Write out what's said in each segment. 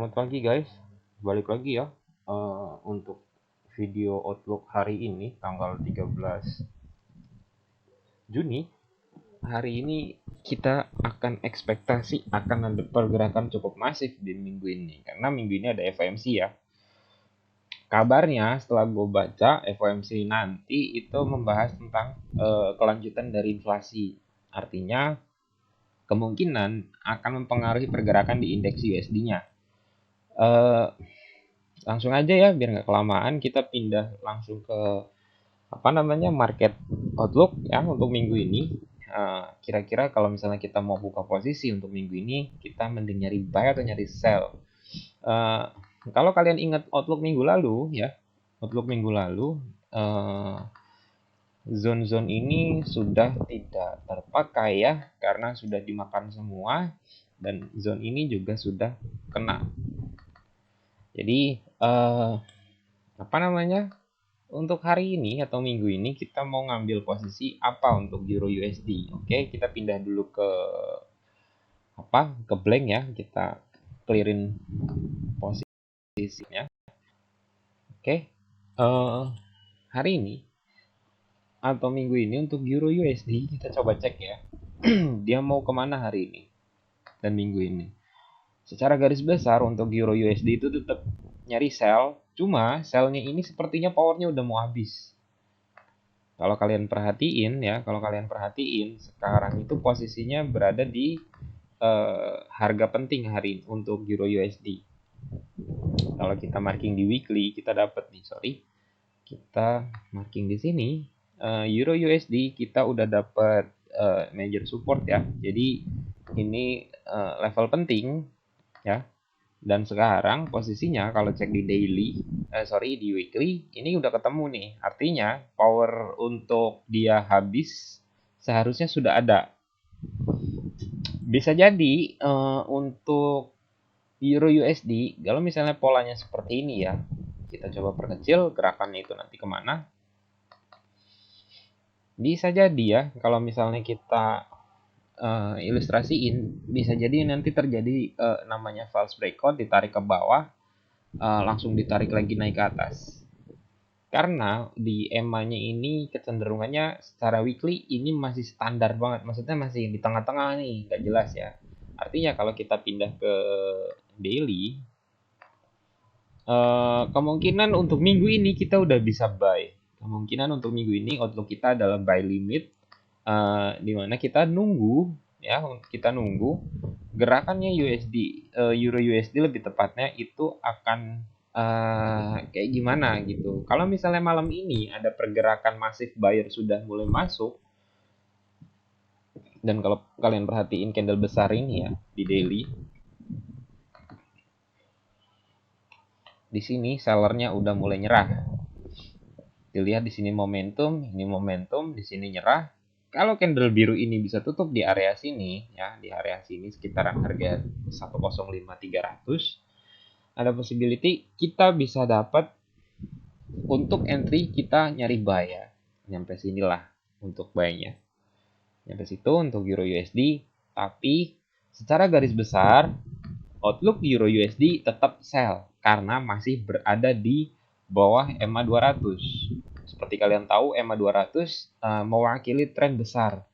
Selamat pagi guys, balik lagi ya untuk video Outlook hari ini tanggal 13 Juni. Hari ini kita akan ekspektasi akan ada pergerakan cukup masif di minggu ini karena minggu ini ada FOMC ya. Kabarnya setelah gue baca FOMC nanti itu membahas tentang kelanjutan dari inflasi. Artinya kemungkinan akan mempengaruhi pergerakan di indeks USD-nya. Langsung aja ya biar nggak kelamaan, kita pindah langsung ke market outlook ya untuk minggu ini. Kira-kira kalau misalnya kita mau buka posisi untuk minggu ini, kita mending nyari buy atau nyari sell. Kalau kalian ingat outlook minggu lalu ya, zone-zone ini sudah tidak terpakai ya karena sudah dimakan semua, dan zone ini juga sudah kena. Jadi untuk hari ini atau minggu ini kita mau ngambil posisi apa untuk Euro USD. Oke, kita pindah dulu ke blank ya, kita clearin posisinya. Oke, hari ini atau minggu ini untuk Euro USD kita coba cek ya. Dia mau kemana hari ini dan minggu ini. Secara garis besar untuk Euro USD itu tetap nyari sell, cuma sellnya ini sepertinya powernya udah mau habis. Kalau kalian perhatiin sekarang itu posisinya berada di harga penting hari ini untuk Euro USD. Kalau kita marking di weekly, kita dapat kita marking di sini Euro USD kita udah dapat major support ya. Jadi ini level penting ya. Dan sekarang posisinya kalau cek di di weekly ini udah ketemu nih. Artinya power untuk dia habis seharusnya sudah ada. Bisa jadi untuk Euro USD kalau misalnya polanya seperti ini ya, kita coba perkecil gerakannya itu nanti kemana. Bisa jadi ya kalau misalnya kita ilustrasiin, bisa jadi nanti terjadi namanya false breakout, ditarik ke bawah, langsung ditarik lagi naik ke atas. Karena di EMA-nya ini kecenderungannya secara weekly ini masih standar banget, maksudnya masih di tengah-tengah nih, nggak jelas ya. Artinya kalau kita pindah ke daily, kemungkinan untuk minggu ini kita udah bisa buy. Kemungkinan untuk minggu ini outlook kita adalah buy limit, dimana kita nunggu gerakannya Euro USD lebih tepatnya itu akan kayak gimana gitu. Kalau misalnya malam ini ada pergerakan masif buyer sudah mulai masuk, dan kalau kalian perhatiin candle besar ini ya di daily, di sini sellernya udah mulai nyerah. Dilihat di sini momentum, di sini nyerah. Kalau candle biru ini bisa tutup di area sini ya, di area sini sekitaran harga 105.300, ada possibility kita bisa dapat untuk entry, kita nyari buy ya. Nyampe sinilah untuk buy-nya. Nyampe situ untuk Euro USD, tapi secara garis besar outlook Euro USD tetap sell karena masih berada di bawah EMA 200. Seperti kalian tahu, EMA 200 mewakili tren besar.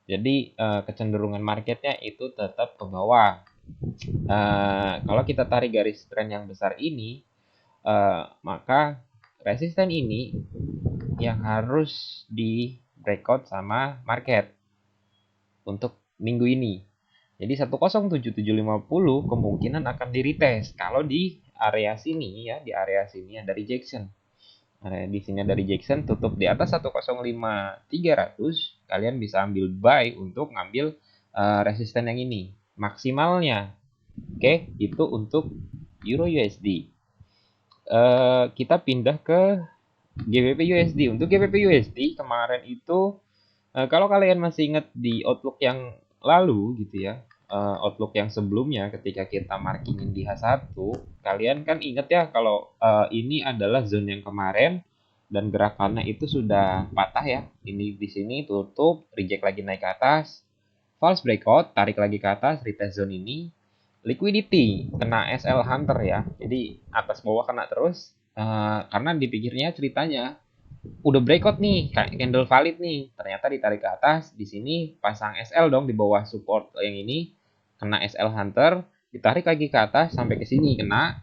Jadi kecenderungan marketnya itu tetap ke bawah. Kalau kita tarik garis tren yang besar ini, maka resisten ini yang harus di breakout sama market untuk minggu ini. Jadi 107.750 kemungkinan akan di retest kalau di area sini ya, di area sini ada rejection. Di sini ada rejection, tutup di atas 105.300, kalian bisa ambil buy untuk ngambil resisten yang ini maksimalnya. Oke, itu untuk Euro USD. Kita pindah ke GBP USD. Untuk GBP USD kemarin itu kalau kalian masih ingat di outlook yang lalu gitu ya, outlook yang sebelumnya ketika kita markingin di H1, kalian kan ingat ya kalau ini adalah zone yang kemarin dan gerakannya itu sudah patah ya. Ini di sini tutup, reject lagi naik ke atas, false breakout, tarik lagi ke atas, retest zone ini, liquidity, kena SL Hunter ya. Jadi atas bawah kena terus karena dipikirnya ceritanya udah breakout nih, kayak candle valid nih. Ternyata ditarik ke atas, di sini pasang SL dong di bawah support yang ini, kena SL Hunter, ditarik lagi ke atas sampai ke sini kena.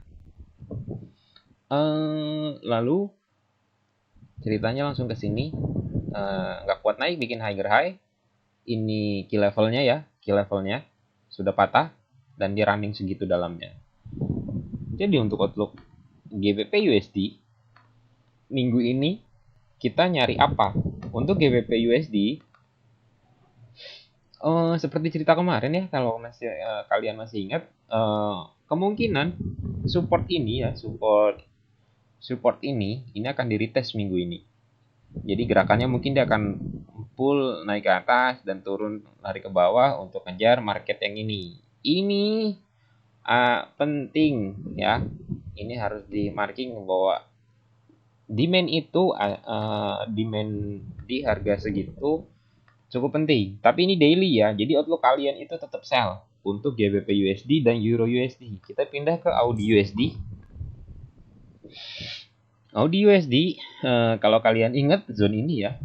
Lalu ceritanya langsung ke sini, nggak kuat naik, bikin higher high. Ini key levelnya ya, key levelnya sudah patah dan dia running segitu dalamnya. Jadi untuk outlook GBP USD minggu ini kita nyari apa? Untuk GBP USD seperti cerita kemarin ya, kalau masih kalian masih ingat, kemungkinan support ini ya, support ini akan di retest minggu ini. Jadi gerakannya mungkin dia akan pull naik ke atas dan turun lari ke bawah untuk ngejar market yang ini. Ini penting ya. Ini harus di marking bahwa demand itu demand di harga segitu cukup penting. Tapi ini daily ya. Jadi outlook kalian itu tetap sell untuk GBP USD dan Euro USD. Kita pindah ke AUD USD. AUD USD, kalau kalian ingat zone ini ya,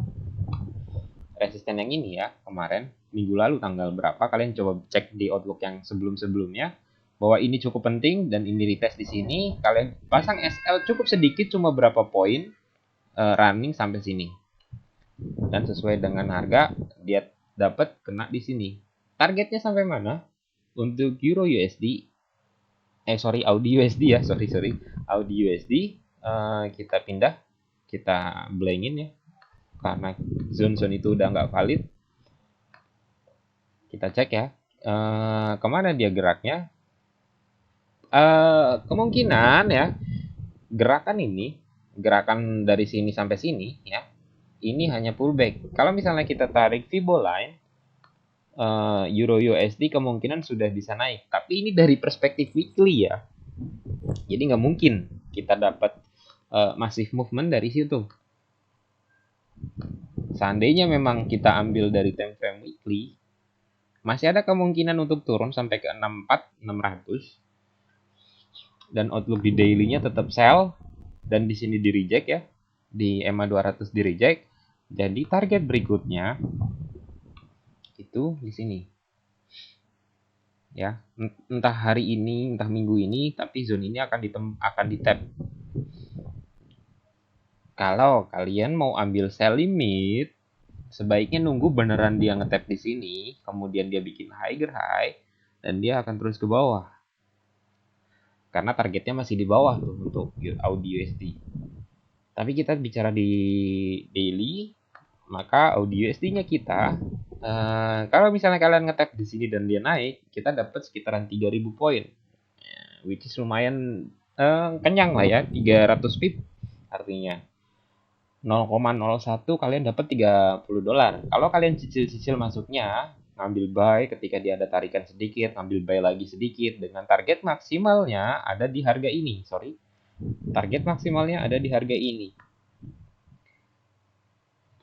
resisten yang ini ya, kemarin minggu lalu tanggal berapa, kalian coba cek di outlook yang sebelum-sebelumnya bahwa ini cukup penting dan ini retest di sini. Kalian pasang SL cukup sedikit, cuma berapa poin, running sampai sini. Dan sesuai dengan harga dia dapat kena di sini. Targetnya sampai mana? Untuk Euro USD, AUD USD ya, sorry, AUD USD, kita pindah, kita blankin ya, karena zone itu udah nggak valid. Kita cek ya, kemana dia geraknya. Kemungkinan ya, gerakan dari sini sampai sini ya, ini hanya pullback. Kalau misalnya kita tarik Fibo line, Euro USD kemungkinan sudah bisa naik. Tapi ini dari perspektif weekly ya, jadi nggak mungkin kita dapat massive movement dari situ. Seandainya memang kita ambil dari time frame weekly, masih ada kemungkinan untuk turun sampai ke 600 dan outlook di daily-nya tetap sell dan di sini di reject ya, di EMA 200 di reject. Jadi target berikutnya itu di sini ya, entah hari ini entah minggu ini, tapi zone ini akan di tap. Kalau kalian mau ambil sell limit, sebaiknya nunggu beneran dia ngetap di sini, kemudian dia bikin higher high dan dia akan terus ke bawah. Karena targetnya masih di bawah tuh untuk AUD USD. Tapi kita bicara di daily, maka AUD USD-nya kita, kalau misalnya kalian ngetap di sini dan dia naik, kita dapat sekitaran 3000 poin, which is lumayan kenyang lah ya, 300 pip artinya 0,01 kalian dapat $30. Kalau kalian cicil-cicil masuknya, ngambil buy ketika dia ada tarikan sedikit, ngambil buy lagi sedikit, dengan target maksimalnya ada di harga ini. Target maksimalnya ada di harga ini.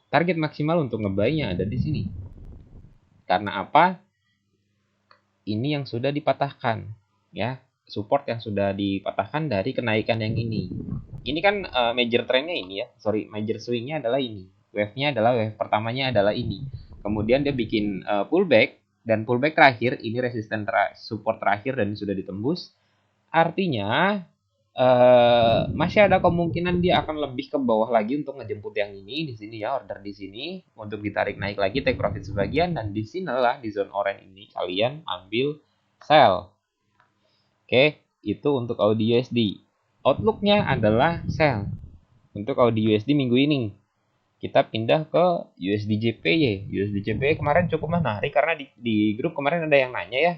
Target maksimal untuk ngebuy-nya ada di sini. Karena apa? Ini yang sudah dipatahkan, ya. Support yang sudah dipatahkan dari kenaikan yang ini. Ini kan major trendnya ini ya, major swingnya adalah ini. Wave-nya adalah wave pertamanya adalah ini. Kemudian dia bikin pullback, dan pullback terakhir ini resisten support terakhir dan sudah ditembus. Artinya masih ada kemungkinan dia akan lebih ke bawah lagi untuk ngejemput yang ini di sini ya, order di sini untuk ditarik naik lagi, take profit sebagian, dan di sinilah di zone orange ini kalian ambil sell. Oke, itu untuk AUD USD. Outlook-nya adalah sell untuk AUD USD minggu ini. Kita pindah ke USD JPY. USD JPY kemarin cukup menarik karena di grup kemarin ada yang nanya ya,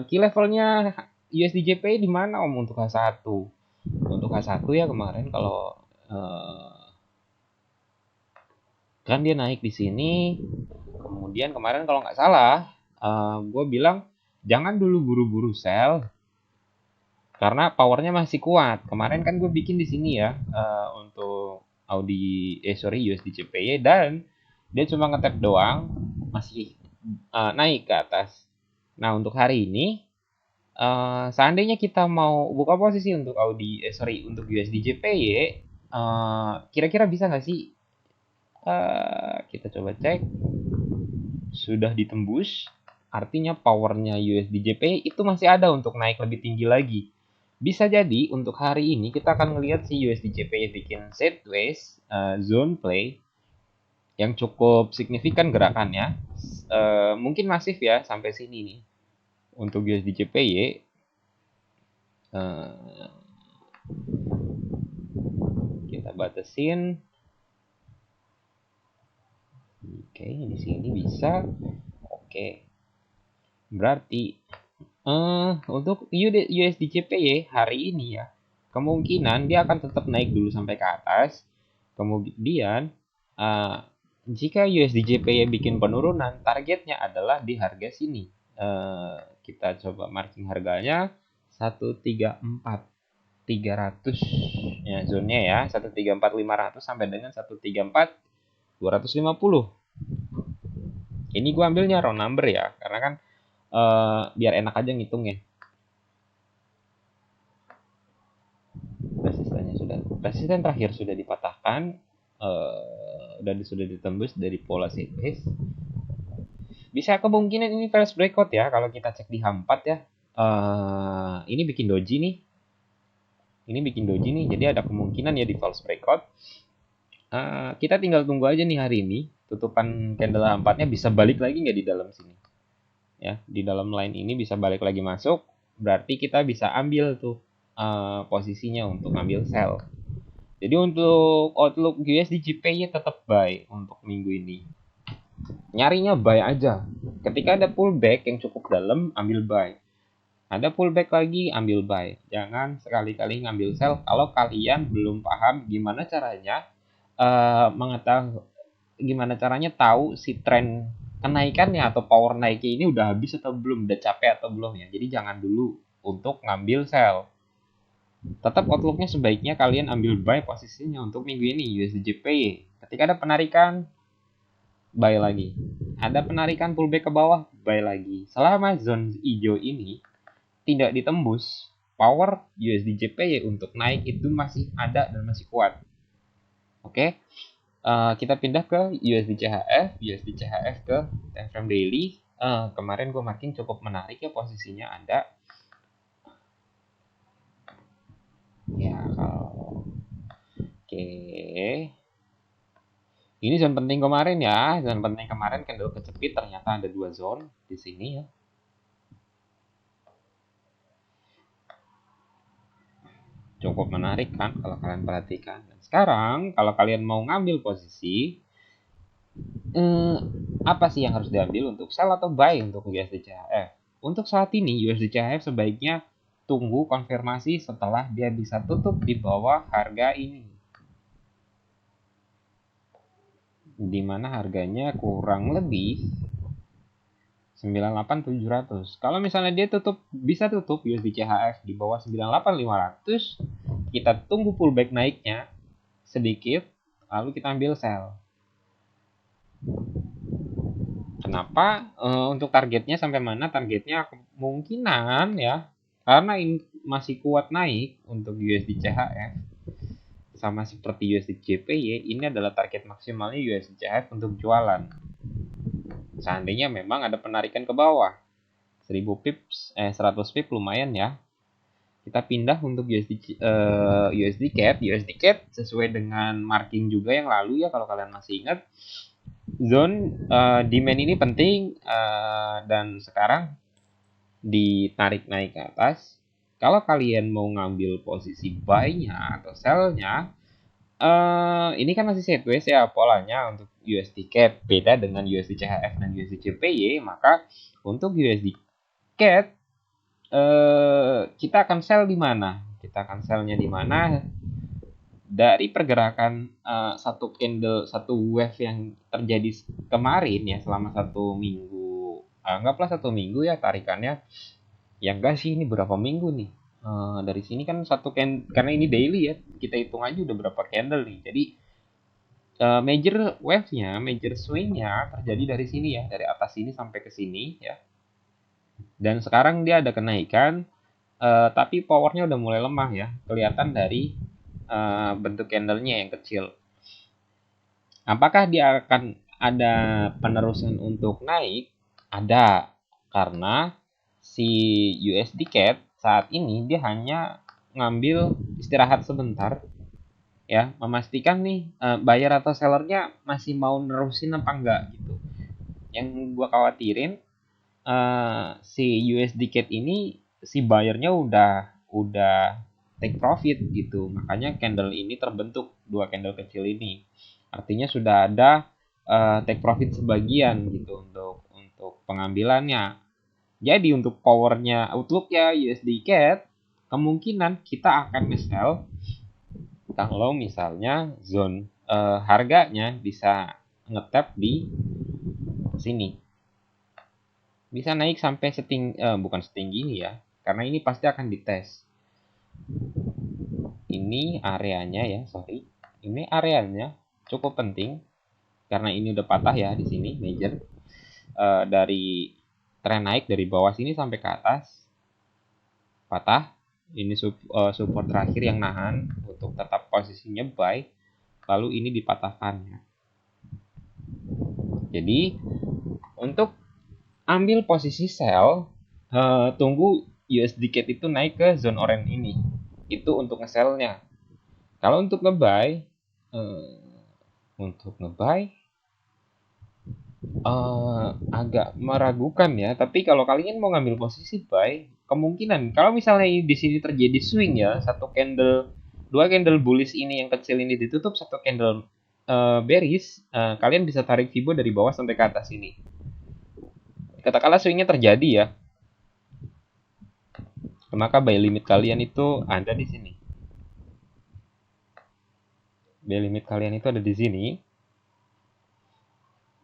key levelnya USD JPY di mana Om untuk H1? Untuk H1 ya kemarin kalau kan dia naik di sini, kemudian kemarin kalau nggak salah gue bilang jangan dulu buru-buru sell karena powernya masih kuat. Kemarin kan gue bikin di sini ya untuk USD JPY dan dia cuma ngetap doang, masih naik ke atas. Nah untuk hari ini Seandainya kita mau buka posisi untuk untuk USD JPY, kira-kira bisa nggak sih? Kita coba cek, sudah ditembus, artinya powernya USD JPY itu masih ada untuk naik lebih tinggi lagi. Bisa jadi untuk hari ini kita akan melihat si USD JPY bikin sideways zone play yang cukup signifikan gerakannya. Mungkin masif ya sampai sini nih untuk USD JPY. Kita batasin. Oke, di sini bisa. Oke. Berarti untuk USD JPY hari ini ya, kemungkinan dia akan tetap naik dulu sampai ke atas. Kemudian jika USD JPY bikin penurunan, targetnya adalah di harga sini. Kita coba marking harganya 134.300 ya zonnya ya, 134.500 sampai dengan 134.250. Ini gue ambilnya round number ya, karena kan biar enak aja ngitungnya. Resisten terakhir sudah dipatahkan, dan sudah ditembus dari pola sideways. Bisa kemungkinan ini false breakout ya kalau kita cek di H4 ya. Ini bikin doji nih. Jadi ada kemungkinan ya di false breakout. Kita tinggal tunggu aja nih hari ini tutupan candle H4-nya bisa balik lagi nggak di dalam sini. Ya, di dalam line ini bisa balik lagi masuk, berarti kita bisa ambil tuh posisinya untuk ambil sell. Jadi untuk outlook USD JPY tetap buy untuk minggu ini. Nyarinya buy aja. Ketika ada pullback yang cukup dalam, ambil buy. Ada pullback lagi, ambil buy. Jangan sekali-kali ngambil sell kalau kalian belum paham gimana caranya gimana caranya tahu si tren kenaikannya atau power naiknya ini udah habis atau belum, udah capek atau belum ya. Jadi jangan dulu untuk ngambil sell. Tetap outlooknya sebaiknya kalian ambil buy posisinya untuk minggu ini USD JPY. Ketika ada penarikan, buy lagi. Ada penarikan pullback ke bawah, buy lagi. Selama zone hijau ini tidak ditembus, power USD JPY untuk naik itu masih ada dan masih kuat. Oke, kita pindah ke USD CHF ke time frame daily. Kemarin gue marking cukup menarik ya posisinya ada. Ya kalau oke. Ini zone penting kemarin ya, zone penting kemarin candle kecepit ternyata ada 2 zone di sini ya. Cukup menarik kan kalau kalian perhatikan. Dan sekarang kalau kalian mau ngambil posisi, apa sih yang harus diambil untuk sell atau buy untuk USD CHF? Untuk saat ini USD CHF sebaiknya tunggu konfirmasi setelah dia bisa tutup di bawah harga ini. Di mana harganya kurang lebih 98.700. Kalau misalnya dia bisa tutup USD CHF di bawah 98.500, kita tunggu pullback naiknya sedikit, lalu kita ambil sell. Kenapa? Untuk targetnya sampai mana? Targetnya kemungkinan ya, karena ini masih kuat naik untuk USD CHF, sama seperti USD JPY, ini adalah target maksimalnya USD CHF untuk jualan. Seandainya memang ada penarikan ke bawah, 1000 pips, 100 pips lumayan ya. Kita pindah untuk USD CAD. USD CAD sesuai dengan marking juga yang lalu ya, kalau kalian masih ingat. Zone demand ini penting, dan sekarang ditarik naik ke atas. Kalau kalian mau ngambil posisi buy-nya atau sell-nya, ini kan masih sideways ya polanya untuk USD CAD, beda dengan USD CHF dan USD JPY. Maka untuk USD CAD kita akan sell di mana? Kita akan sell-nya di mana? Dari pergerakan satu candle, satu wave yang terjadi kemarin ya selama 1 minggu, anggaplah 1 minggu ya tarikannya. Ya enggak sih, ini berapa minggu nih? Dari sini kan karena ini daily ya, kita hitung aja udah berapa candle nih. Jadi major swing-nya terjadi dari sini ya, dari atas sini sampai ke sini ya. Dan sekarang dia ada kenaikan, tapi powernya udah mulai lemah ya, kelihatan dari bentuk candlenya yang kecil. Apakah dia akan ada penerusan untuk naik? Ada, karena si USD CAD saat ini dia hanya ngambil istirahat sebentar ya, memastikan nih buyer atau sellernya masih mau nerusin apa enggak gitu. Yang gua khawatirin si USD CAD ini si buyernya udah take profit gitu, makanya candle ini terbentuk, dua candle kecil ini artinya sudah ada take profit sebagian gitu untuk pengambilannya. Jadi untuk powernya outlook ya USD CAD, kemungkinan kita akan nge-sell kalau misalnya zone harganya bisa ngetap di sini, bisa naik sampai bukan setinggi ini ya, karena ini pasti akan dites. Ini areanya ya, sorry, ini areanya cukup penting karena ini udah patah ya di sini major, dari tren naik dari bawah sini sampai ke atas patah. Ini support terakhir yang nahan untuk tetap posisinya buy, lalu ini dipatahkan ya. Jadi untuk ambil posisi sell, tunggu USD CAD itu naik ke zone orange ini, itu untuk nge-sell-nya. Kalau untuk nge-buy, agak meragukan ya. Tapi kalau kalian mau ngambil posisi buy, kemungkinan kalau misalnya di sini terjadi swing ya, satu candle, dua candle bullish ini yang kecil ini ditutup satu candle bearish, kalian bisa tarik Fibo dari bawah sampai ke atas ini. Katakanlah swingnya terjadi ya, maka buy limit kalian itu ada di sini. Buy limit kalian itu ada di sini.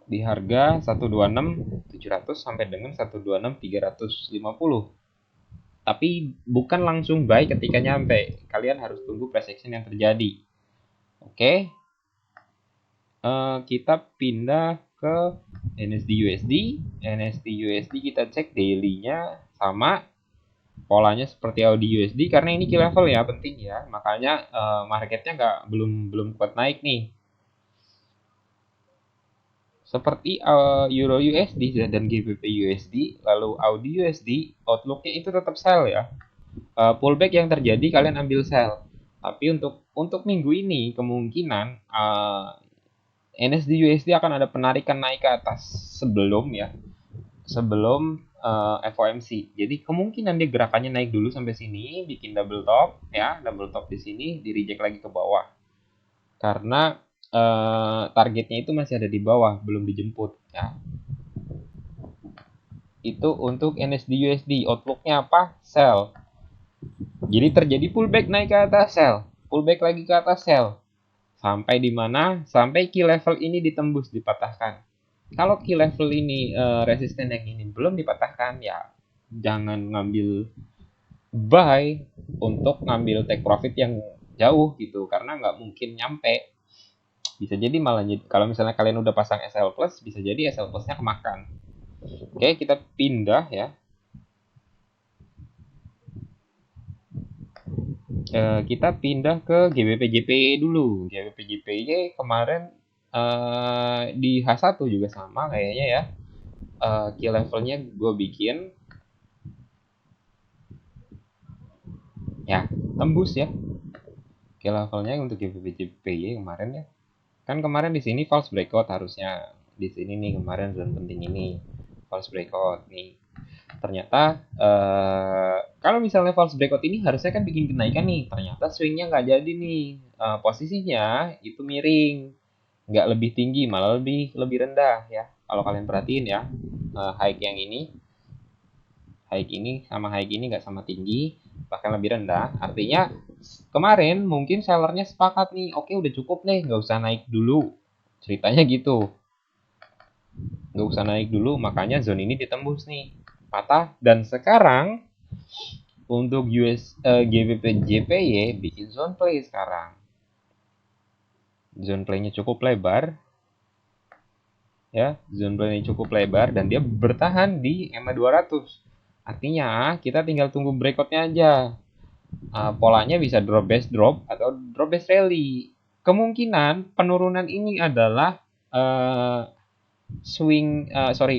Di harga 126.700 sampai dengan 126.350. Tapi bukan langsung buy ketika nyampe. Kalian harus tunggu price action yang terjadi. Oke. Kita pindah ke NSD USD. NSD USD kita cek daily-nya sama, polanya seperti Audi USD karena ini key level ya, penting ya. Makanya marketnya belum kuat naik nih. Seperti Euro USD dan GBP USD, lalu Audi USD, outlooknya itu tetap sell ya. Pullback yang terjadi kalian ambil sell. Tapi untuk minggu ini kemungkinan NSD USD akan ada penarikan naik ke atas sebelum FOMC. Jadi kemungkinan dia gerakannya naik dulu sampai sini, bikin double top ya, double top di sini, di reject lagi ke bawah. Karena targetnya itu masih ada di bawah, belum dijemput ya. Itu untuk NSD USD, outlooknya apa? Sell. Jadi terjadi pullback naik ke atas, sell, pullback lagi ke atas, sell. Sampai di mana? Sampai key level ini ditembus, dipatahkan. Kalau key level ini resisten yang ini belum dipatahkan, ya jangan ngambil buy untuk ngambil take profit yang jauh gitu, karena nggak mungkin nyampe. Bisa jadi malah kalau misalnya kalian udah pasang SL plus, bisa jadi SL plusnya kemakan. Oke, kita pindah ya. Kita pindah ke GBP JPY dulu. GBP JPY kemarin di H1 juga sama kayaknya ya. Key levelnya gue bikin ya, tembus ya. Key levelnya untuk GBP JPY kemarin ya. Kan kemarin di sini false breakout harusnya. Di sini nih kemarin zone penting ini false breakout nih. Ternyata kalau misalnya false breakout ini harusnya kan bikin kenaikan nih, ternyata swingnya nggak jadi nih, posisinya itu miring, nggak lebih tinggi, malah lebih rendah ya. Kalau kalian perhatiin ya, high ini sama high ini nggak sama tinggi, bahkan lebih rendah. Artinya kemarin mungkin sellernya sepakat nih, oke udah cukup nih, nggak usah naik dulu, ceritanya gitu, nggak usah naik dulu, makanya zone ini ditembus nih, patah. Dan sekarang untuk GBP JPY bikin zone play sekarang. Zone play-nya cukup lebar. Ya, zone play-nya cukup lebar dan dia bertahan di EMA 200. Artinya kita tinggal tunggu breakoutnya aja. Polanya bisa drop base drop atau drop base rally. Kemungkinan penurunan ini adalah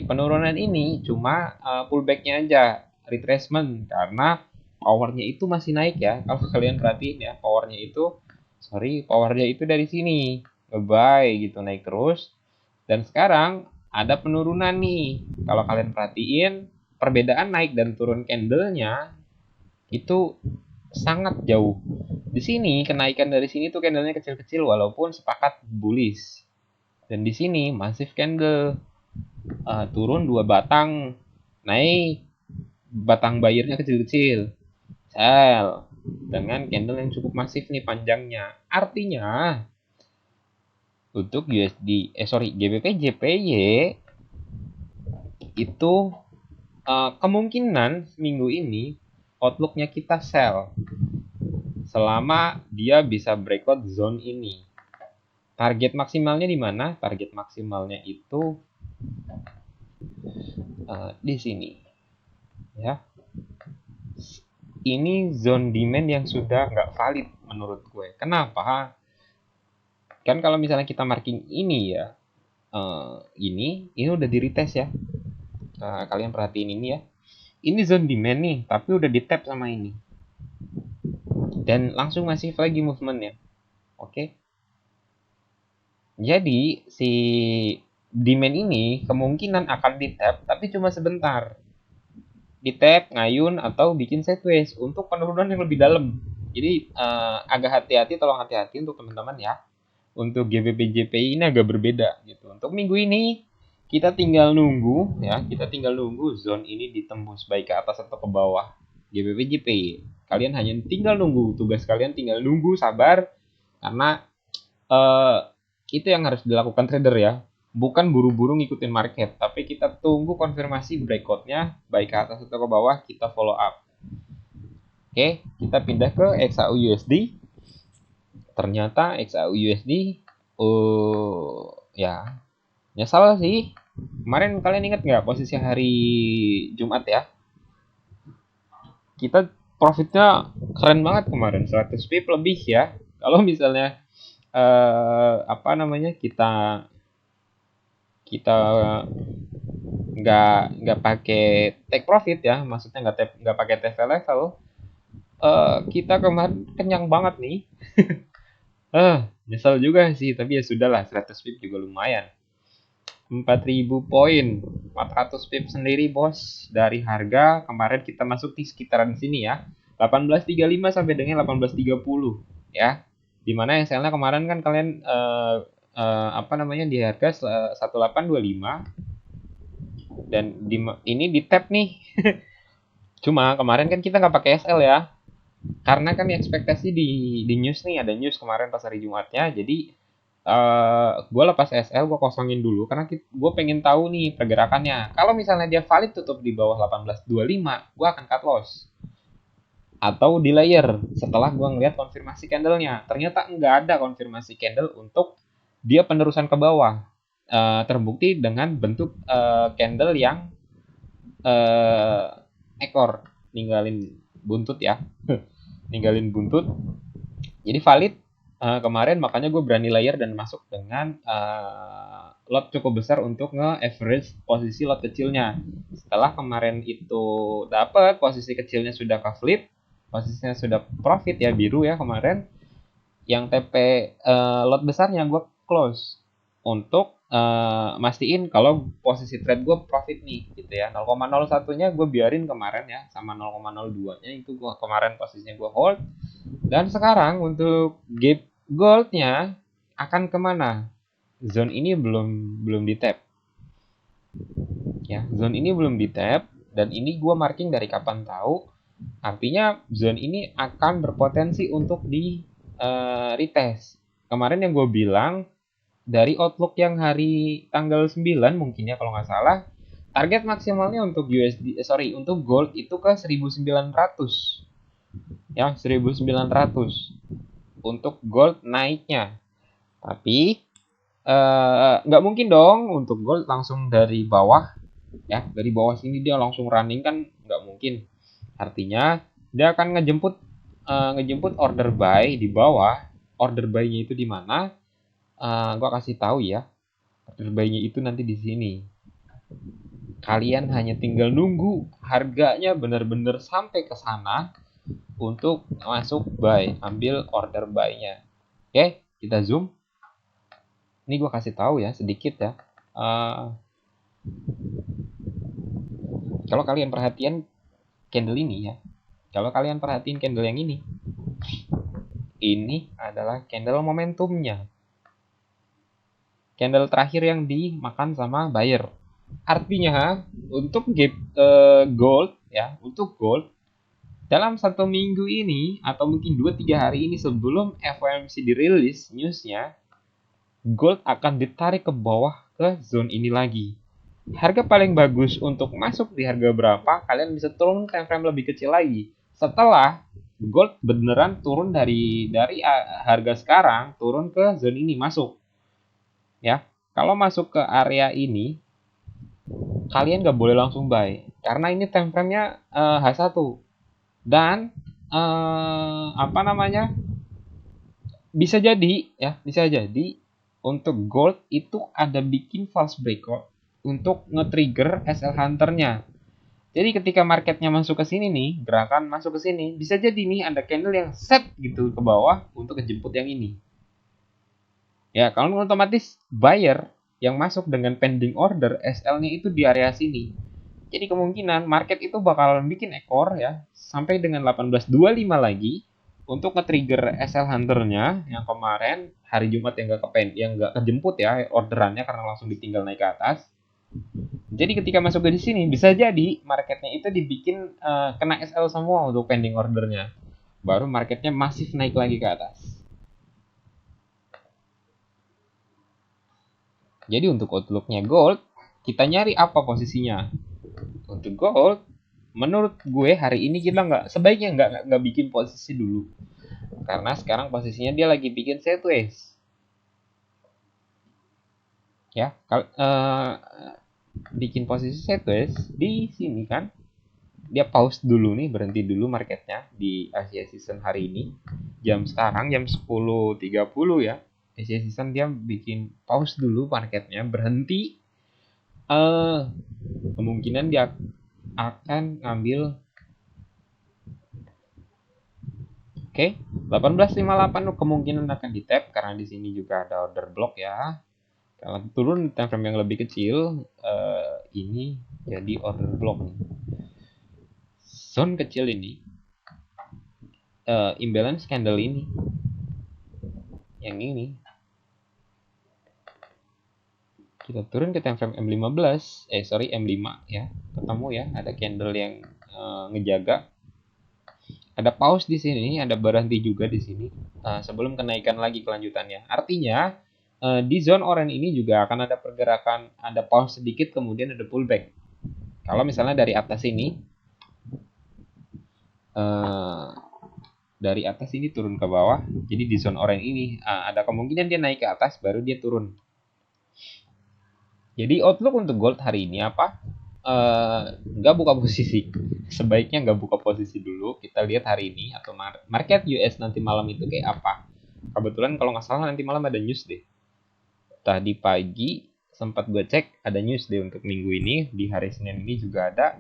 penurunan ini cuma pullbacknya aja, retracement, karena powernya itu masih naik ya. Kalau kalian perhatiin ya, powernya itu dari sini nge-buy gitu, naik terus. Dan sekarang ada penurunan nih. Kalau kalian perhatiin, perbedaan naik dan turun candlenya itu sangat jauh. Di sini kenaikan dari sini tuh candlenya kecil-kecil walaupun sepakat bullish. Dan di sini massive candle, turun 2 batang, naik batang bayarnya kecil-kecil, sell dengan candle yang cukup masif nih panjangnya. Artinya untuk GBP JPY itu kemungkinan minggu ini outlooknya kita sell selama dia bisa breakout zone ini. Target maksimalnya di mana? Target maksimalnya itu di sini ya. Ini zone demand yang sudah nggak valid menurut gue. Kenapa? Kan kalau misalnya kita marking ini ya, ini udah di retest ya. Kalian perhatiin ini ya. Ini zone demand nih, tapi udah di tap sama ini. Dan langsung masif lagi movementnya. Oke. Jadi si demand ini kemungkinan akan di tap, tapi cuma sebentar. Di tap, ngayun, atau bikin sideways untuk penurunan yang lebih dalam. Jadi agak hati-hati, tolong hati-hati untuk teman-teman ya. Untuk GBP JPY ini agak berbeda gitu. Untuk minggu ini kita tinggal nunggu ya, zone ini ditembus baik ke atas atau ke bawah GBP JPY. Kalian hanya tinggal nunggu, tugas kalian tinggal nunggu, sabar, karena itu yang harus dilakukan trader ya. Bukan buru-buru ngikutin market, tapi kita tunggu konfirmasi breakoutnya baik ke atas atau ke bawah, kita follow up. Oke, kita pindah ke XAUUSD. Ternyata XAUUSD ya nyesal sih. Kemarin kalian ingat nggak posisi hari Jumat ya? Kita profitnya keren banget kemarin, 100 pip lebih ya. Kalau misalnya kita nggak pakai take profit ya, maksudnya nggak pakai TVL level, kita kemarin kenyang banget nih. Nyesel juga sih, tapi ya sudahlah, 100 pip juga lumayan. 4.000 poin, 400 pip sendiri bos, dari harga kemarin kita masuk di sekitaran sini ya, 18.35 sampai dengan 18.30 ya. Dimana yang selnya kemarin kan kalian di harga 1825 dan ini di tap nih. Cuma kemarin kan kita nggak pakai SL ya, karena kan ekspektasi di news nih, ada news kemarin pas hari Jumatnya, jadi gue lepas SL, gue kosongin dulu karena gue pengen tahu nih pergerakannya. Kalau misalnya dia valid tutup di bawah 1825, gue akan cut loss atau di layer setelah gue ngeliat konfirmasi candlenya. Ternyata nggak ada konfirmasi candle untuk dia penerusan ke bawah. Terbukti dengan bentuk candle yang ekor ninggalin buntut ya. Ninggalin buntut. Jadi valid kemarin, makanya gue berani layer dan masuk dengan lot cukup besar untuk nge-average posisi lot kecilnya. Setelah kemarin itu dapat posisi kecilnya sudah ke flip, posisinya sudah profit ya, biru ya kemarin, yang TP lot besarnya gue close untuk mastiin kalau posisi trade gue profit nih gitu ya. 0,01 nya gue biarin kemarin ya, sama 0,02 nya itu gue kemarin posisinya gue hold. Dan sekarang untuk gap goldnya akan kemana? Zone ini belum di tap ya, zone ini belum di tap, dan ini gue marking dari kapan tahu. Artinya zone ini akan berpotensi untuk di retest. Kemarin yang gue bilang dari outlook yang hari tanggal 9 mungkin ya kalau nggak salah, target maksimalnya untuk untuk gold itu ke 1900 ya, 1900 untuk gold naiknya. Tapi nggak mungkin dong untuk gold langsung dari bawah ya, dari bawah sini dia langsung running, kan nggak mungkin. Artinya dia akan ngejemput order buy di bawah. Order buy-nya itu di mana? Gua kasih tahu ya. Order buy-nya itu nanti di sini. Kalian hanya tinggal nunggu harganya benar-benar sampai ke sana untuk masuk buy, ambil order buy-nya. Oke, kita zoom. Ini gue kasih tahu ya sedikit ya. Kalau kalian perhatian candle ini ya, kalau kalian perhatiin candle yang ini adalah candle momentumnya. Candle terakhir yang dimakan sama buyer. Artinya untuk gold ya, untuk gold dalam 1 minggu ini atau mungkin 2-3 hari ini sebelum FOMC dirilis newsnya, gold akan ditarik ke bawah ke zone ini lagi. Harga paling bagus untuk masuk di harga berapa, kalian bisa turun time frame lebih kecil lagi. Setelah gold beneran turun dari harga sekarang turun ke zone ini masuk. Ya, kalau masuk ke area ini kalian nggak boleh langsung buy karena ini time frame-nya H1 dan bisa jadi untuk gold itu ada bikin false breakout untuk nge-trigger SL Hunter-nya. Jadi ketika marketnya masuk ke sini nih, gerakan masuk ke sini, bisa jadi nih ada candle yang set gitu ke bawah untuk kejemput yang ini. Ya, kalau otomatis buyer yang masuk dengan pending order SL-nya itu di area sini. Jadi kemungkinan market itu bakalan bikin ekor ya sampai dengan 18.25 lagi untuk nge-trigger SL Hunter-nya yang kemarin hari Jumat yang nggak kejemput ya orderannya karena langsung ditinggal naik ke atas. Jadi ketika masuk ke di sini bisa jadi marketnya itu dibikin kena SL semua untuk pending ordernya. Baru marketnya masif naik lagi ke atas. Jadi untuk outlooknya gold, kita nyari apa posisinya? Untuk gold, menurut gue hari ini kita sebaiknya nggak bikin posisi dulu. Karena sekarang posisinya dia lagi bikin sideways. Ya, bikin posisi sideways di sini kan. Dia pause dulu nih, berhenti dulu marketnya di Asia Season hari ini. Sekarang jam 10.30 ya. Asia Season dia bikin pause dulu marketnya, berhenti. Kemungkinan dia akan ngambil 18.58 kemungkinan akan di tap karena di sini juga ada order block ya. Kalau turun time frame yang lebih kecil, ini jadi order block nih. Zone kecil ini, imbalance candle ini, yang ini, kita turun ke time frame M5 ya, ketemu ya, ada candle yang ngejaga. Ada pause di sini, ada berhenti juga di sini sebelum kenaikan lagi kelanjutannya. Artinya di zone orange ini juga akan ada pergerakan, ada pause sedikit kemudian ada pullback. Kalau misalnya dari atas ini turun ke bawah, jadi di zone orange ini ada kemungkinan dia naik ke atas baru dia turun. Jadi outlook untuk gold hari ini apa? Nggak buka posisi, sebaiknya nggak buka posisi dulu. Kita lihat hari ini atau market US nanti malam itu kayak apa. Kebetulan kalau nggak salah nanti malam ada news deh. Tadi pagi sempat gue cek ada news deh untuk minggu ini, di hari Senin ini juga ada.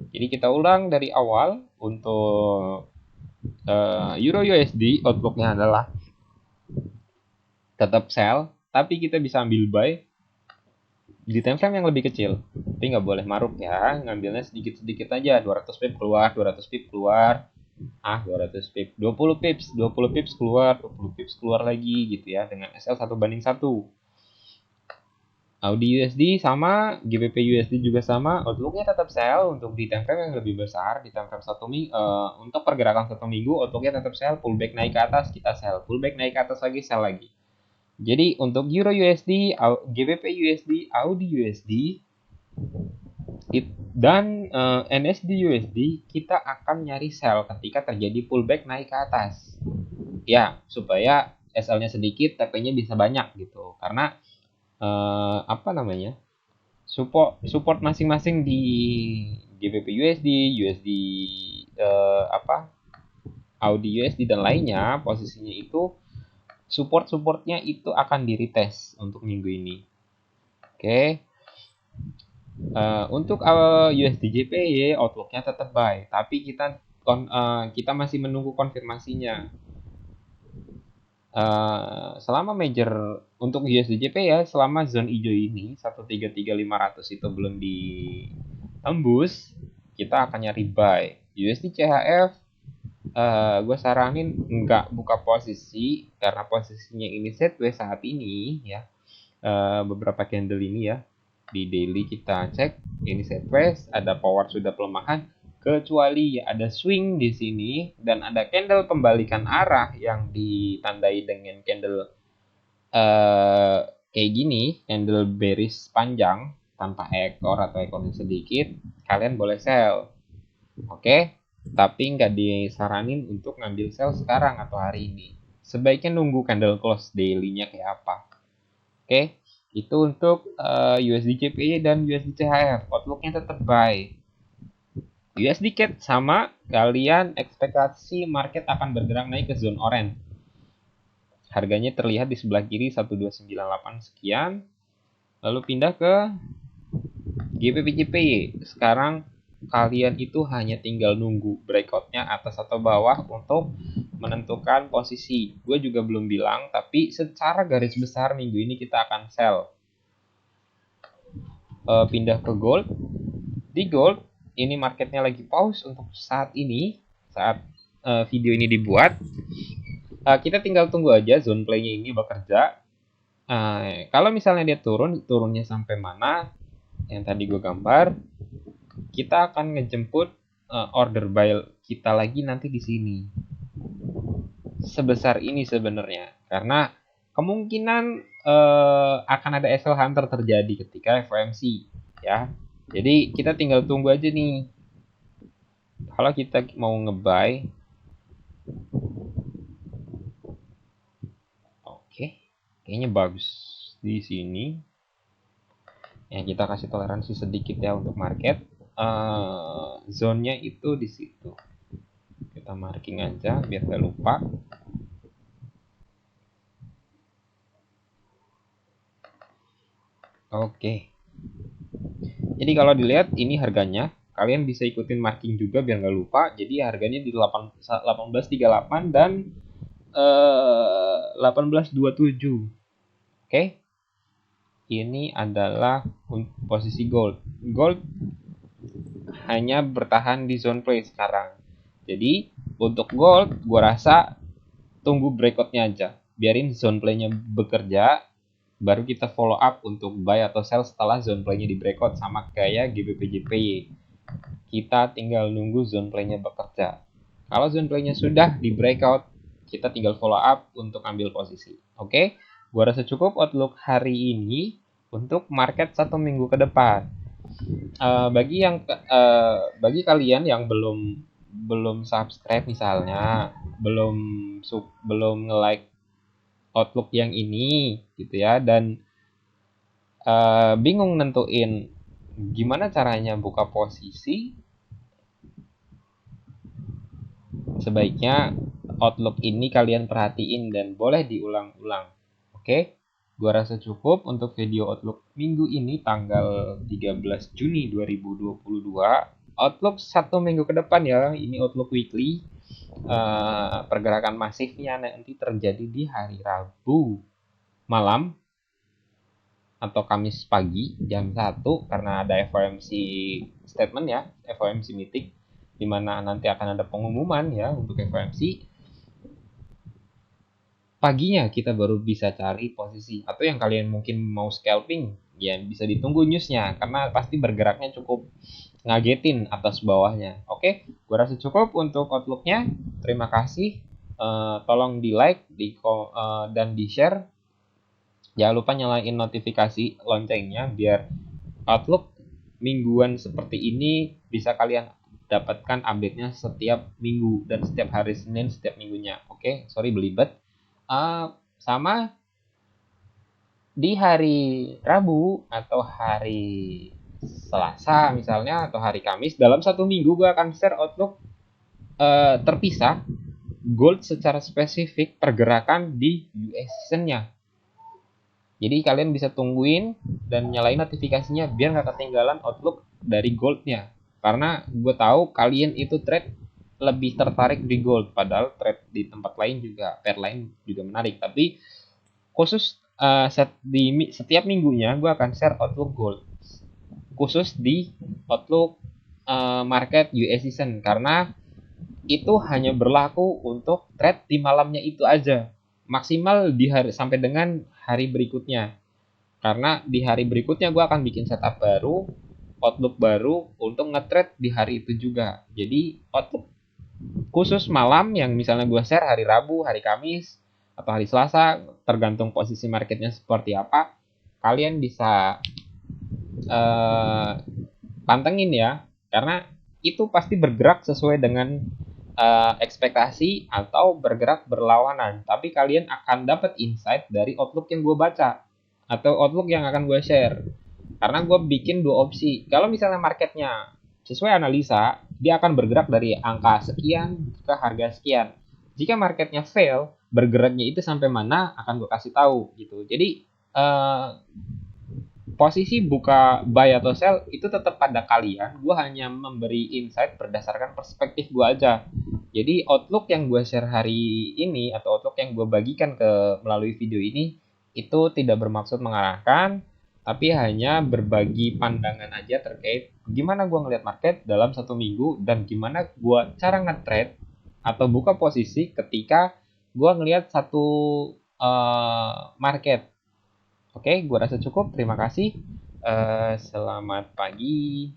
Jadi kita ulang dari awal. Untuk Euro USD outlooknya adalah tetap sell, tapi kita bisa ambil buy di time frame yang lebih kecil. Tapi nggak boleh maruk ya, ngambilnya sedikit-sedikit aja. 200 pip keluar, 200 pip keluar. 200 pip, 20 pips, 20 pips keluar, 20 pips keluar lagi gitu ya, dengan SL 1:1. Audi USD sama, GBP USD juga sama, outlooknya tetap sell untuk di time frame yang lebih besar, di time frame untuk pergerakan 1 minggu, outlooknya tetap sell, pullback naik ke atas, kita sell, pullback naik ke atas lagi, sell lagi. Jadi untuk Euro USD, GBP USD, Audi USD, dan NSD USD, kita akan nyari sell ketika terjadi pullback naik ke atas. Ya, supaya SL-nya sedikit, TP-nya bisa banyak gitu. Karena support masing-masing di GBP USD, USD Audi USD dan lainnya, posisinya itu supportnya itu akan di retest untuk minggu ini. Oke. Untuk USD JPY outlooknya tetap buy, tapi kita masih menunggu konfirmasinya. Selama major untuk USD JPY ya, selama zone hijau ini 133.500 itu belum ditembus, kita akan nyari buy. USD CHF gue saranin nggak buka posisi karena posisinya ini sideways saat ini ya. Beberapa candle ini ya, di daily kita cek ini sideways, ada power sudah pelemahan, kecuali ada swing di sini dan ada candle pembalikan arah yang ditandai dengan candle kayak gini, candle bearish panjang tanpa ekor atau ekornya sedikit, kalian boleh sell. Oke, tapi nggak disaranin untuk ngambil sell sekarang atau hari ini. Sebaiknya nunggu candle close daily-nya kayak apa. Oke, itu untuk USD JPY dan USD CHF. Outlooknya tetap buy. USD CAD sama, kalian ekspektasi market akan bergerak naik ke zone orange. Harganya terlihat di sebelah kiri 1298 sekian. Lalu pindah ke GBP JPY. Sekarang kalian itu hanya tinggal nunggu breakoutnya atas atau bawah untuk menentukan posisi. Gue juga belum bilang, tapi secara garis besar minggu ini kita akan sell. Pindah ke gold. Di gold, ini marketnya lagi pause untuk saat ini, saat video ini dibuat. Kita tinggal tunggu aja zone play-nya ini bekerja. Kalau misalnya dia turunnya sampai mana, yang tadi gue gambar, kita akan ngejemput order buy kita lagi nanti di sini. Sebesar ini sebenarnya, karena kemungkinan akan ada SL Hunter terjadi ketika FOMC ya. Jadi kita tinggal tunggu aja nih. Kalau kita mau nge-buy, oke, kayaknya bagus di sini. Ya kita kasih toleransi sedikit ya untuk market. Zone-nya itu di situ. Kita marking aja biar gak lupa. Oke. Jadi kalau dilihat ini harganya, kalian bisa ikutin marking juga biar nggak lupa. Jadi harganya di 1838 dan 1827. Oke. Ini adalah posisi gold. Gold hanya bertahan di zone play sekarang. Jadi untuk gold, gua rasa tunggu breakoutnya aja. Biarin zone play-nya bekerja, baru kita follow up untuk buy atau sell setelah zone play-nya di breakout, sama kayak GBP JPY. Kita tinggal nunggu zone play-nya bekerja. Kalau zone play-nya sudah di breakout, kita tinggal follow up untuk ambil posisi. Oke, gua rasa cukup outlook hari ini untuk market 1 minggu ke depan. Bagi kalian yang belum subscribe misalnya, belum nge-like outlook yang ini gitu ya, dan bingung nentuin gimana caranya buka posisi, sebaiknya outlook ini kalian perhatiin dan boleh diulang-ulang. Oke, gua rasa cukup untuk video outlook minggu ini tanggal 13 Juni 2022. Outlook 1 minggu ke depan ya, ini outlook weekly. Pergerakan masifnya nanti terjadi di hari Rabu malam atau Kamis pagi jam 1 karena ada FOMC statement ya, FOMC meeting di mana nanti akan ada pengumuman ya untuk FOMC. Paginya kita baru bisa cari posisi, atau yang kalian mungkin mau scalping ya bisa ditunggu newsnya karena pasti bergeraknya cukup ngagetin atas bawahnya. Oke, gue rasa cukup untuk outlooknya. Terima kasih. Tolong di like, dan di share. Jangan lupa nyalain notifikasi loncengnya biar outlook mingguan seperti ini bisa kalian dapatkan update-nya setiap minggu dan setiap hari Senin setiap minggunya. Oke, sorry belibet. Sama di hari Rabu atau hari Selasa misalnya atau hari Kamis, dalam satu minggu gue akan share outlook terpisah gold secara spesifik pergerakan di US season-nya. Jadi kalian bisa tungguin dan nyalain notifikasinya biar nggak ketinggalan outlook dari goldnya. Karena gue tahu kalian itu trade lebih tertarik di gold, padahal trade di tempat lain juga, pair lain juga menarik. Tapi khusus di setiap minggunya gue akan share outlook gold, khusus di outlook market US season, karena itu hanya berlaku untuk trade di malamnya itu aja, maksimal di hari sampai dengan hari berikutnya. Karena di hari berikutnya gue akan bikin setup baru, outlook baru untuk nge-trade di hari itu juga. Jadi outlook khusus malam yang misalnya gue share hari Rabu, hari Kamis, atau hari Selasa, tergantung posisi marketnya seperti apa, kalian bisa pantengin ya. Karena itu pasti bergerak sesuai dengan ekspektasi atau bergerak berlawanan. Tapi kalian akan dapat insight dari outlook yang gue baca atau outlook yang akan gue share. Karena gue bikin dua opsi. Kalau misalnya marketnya sesuai analisa, dia akan bergerak dari angka sekian ke harga sekian. Jika marketnya fail, bergeraknya itu sampai mana akan gue kasih tahu gitu. Jadi posisi buka buy atau sell itu tetap pada kalian. Gue hanya memberi insight berdasarkan perspektif gue aja. Jadi outlook yang gue share hari ini atau outlook yang gue bagikan ke melalui video ini itu tidak bermaksud mengarahkan, tapi hanya berbagi pandangan aja terkait gimana gue ngeliat market dalam satu minggu dan gimana gue cara nge-trade atau buka posisi ketika gue ngeliat satu market. Oke, gue rasa cukup. Terima kasih. Selamat pagi.